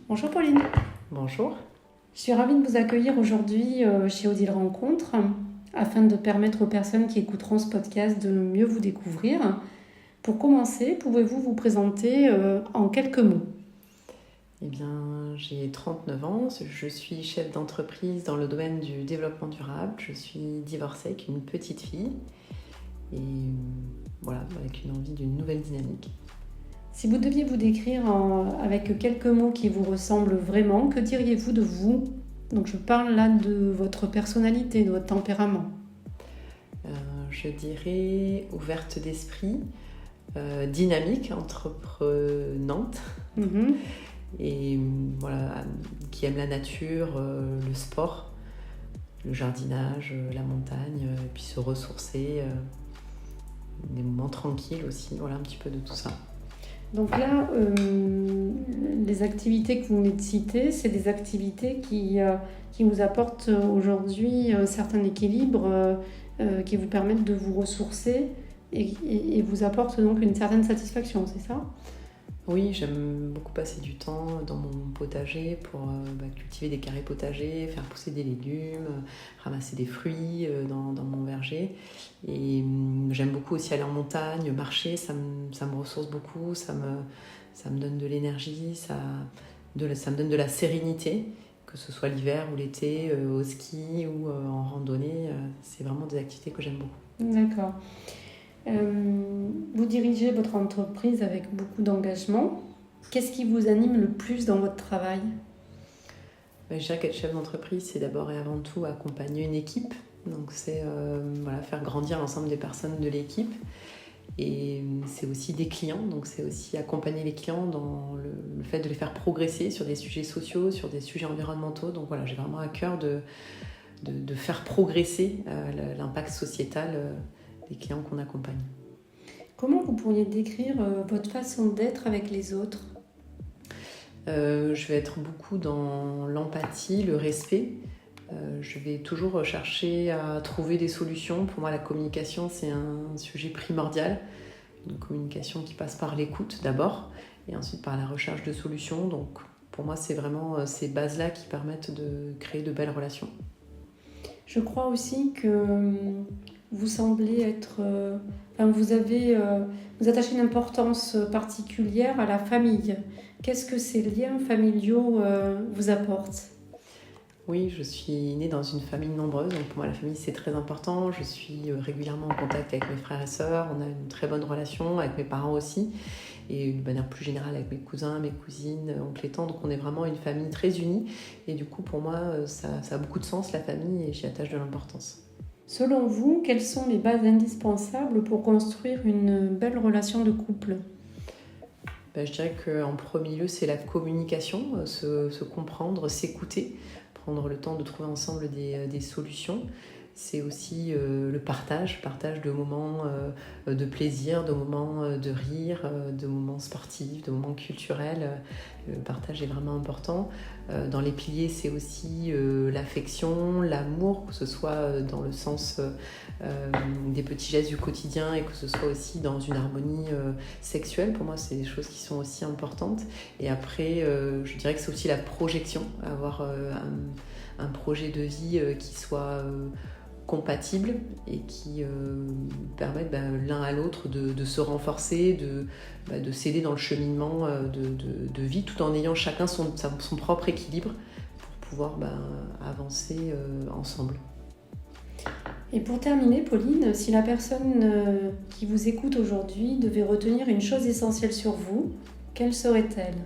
Bonjour Pauline, Bonjour. je suis ravie de vous accueillir aujourd'hui chez Odile Rencontre afin de permettre aux personnes qui écouteront ce podcast de mieux vous découvrir. Pour commencer, pouvez-vous vous présenter en quelques mots? Eh bien, j'ai 39 ans, je suis chef d'entreprise dans le domaine du développement durable. Je suis divorcée avec une petite fille et voilà, avec une envie d'une nouvelle dynamique. Si vous deviez vous décrire avec quelques mots qui vous ressemblent vraiment, que diriez-vous de vous? Donc je parle là de votre personnalité, de votre tempérament. Je dirais ouverte d'esprit, dynamique, entreprenante Mhm. et voilà, qui aime la nature, le sport, le jardinage, la montagne, et puis se ressourcer, des moments tranquilles aussi, voilà un petit peu de tout ça. Donc là, les activités que vous venez de citer, c'est des activités qui vous apportent aujourd'hui un certain équilibre, qui vous permettent de vous ressourcer et vous apportent donc une certaine satisfaction, c'est ça? Oui, j'aime beaucoup passer du temps dans mon potager pour cultiver des carrés potagers, faire pousser des légumes, ramasser des fruits dans mon verger. Et j'aime beaucoup aussi aller en montagne, marcher, ça me ressource beaucoup, ça me donne de l'énergie, ça me donne de la sérénité, que ce soit l'hiver ou l'été, au ski ou en randonnée. C'est vraiment des activités que j'aime beaucoup. D'accord. Vous dirigez votre entreprise avec beaucoup d'engagement. Qu'est-ce qui vous anime le plus dans votre travail? Je dirais qu'être chef d'entreprise, c'est d'abord et avant tout accompagner une équipe. Donc c'est faire grandir l'ensemble des personnes de l'équipe. Et c'est aussi des clients, donc c'est aussi accompagner les clients dans le fait de les faire progresser sur des sujets sociaux, sur des sujets environnementaux. Donc voilà, j'ai vraiment à cœur de faire progresser l'impact sociétal des clients qu'on accompagne. Comment vous pourriez décrire votre façon d'être avec les autres? Je vais être beaucoup dans l'empathie, le respect. Je vais toujours chercher à trouver des solutions. Pour moi, la communication, c'est un sujet primordial. Une communication qui passe par l'écoute d'abord et ensuite par la recherche de solutions. Donc, pour moi, c'est vraiment ces bases-là qui permettent de créer de belles relations. Je crois aussi que vous semblez être... vous attachez une importance particulière à la famille. Qu'est-ce que ces liens familiaux vous apportent? Oui, je suis née dans une famille nombreuse, donc pour moi la famille c'est très important. Je suis régulièrement en contact avec mes frères et sœurs, on a une très bonne relation avec mes parents aussi, et de manière plus générale avec mes cousins, mes cousines, oncles et tantes, donc on est vraiment une famille très unie, et du coup pour moi ça a beaucoup de sens la famille et j'y attache de l'importance. Selon vous, quelles sont les bases indispensables pour construire une belle relation de couple? Je dirais qu'en premier lieu c'est la communication, se comprendre, s'écouter, prendre le temps de trouver ensemble des solutions. C'est aussi le partage de moments de plaisir, de moments de rire, de moments sportifs, de moments culturels. Le partage est vraiment important. Dans les piliers, c'est aussi l'affection, l'amour, que ce soit dans le sens des petits gestes du quotidien et que ce soit aussi dans une harmonie sexuelle. Pour moi, c'est des choses qui sont aussi importantes. Et après, je dirais que c'est aussi la projection, avoir un projet de vie qui soit compatibles et qui permettent l'un à l'autre de se renforcer, de s'aider dans le cheminement de vie, tout en ayant chacun son propre équilibre pour pouvoir avancer ensemble. Et pour terminer, Pauline, si la personne qui vous écoute aujourd'hui devait retenir une chose essentielle sur vous, quelle serait-elle?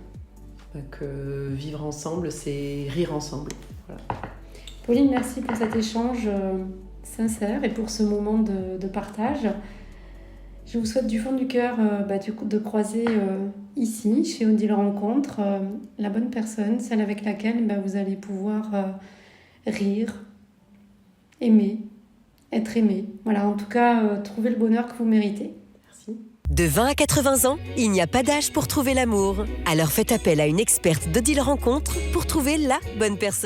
Que vivre ensemble, c'est rire ensemble. Voilà. Pauline, merci pour cet échange sincère et pour ce moment de partage. Je vous souhaite du fond du cœur de croiser ici, chez Odile Rencontre, la bonne personne, celle avec laquelle vous allez pouvoir rire, aimer, être aimé. Voilà, en tout cas, trouver le bonheur que vous méritez. Merci. De 20 à 80 ans, il n'y a pas d'âge pour trouver l'amour. Alors faites appel à une experte d'Odile Rencontre pour trouver la bonne personne.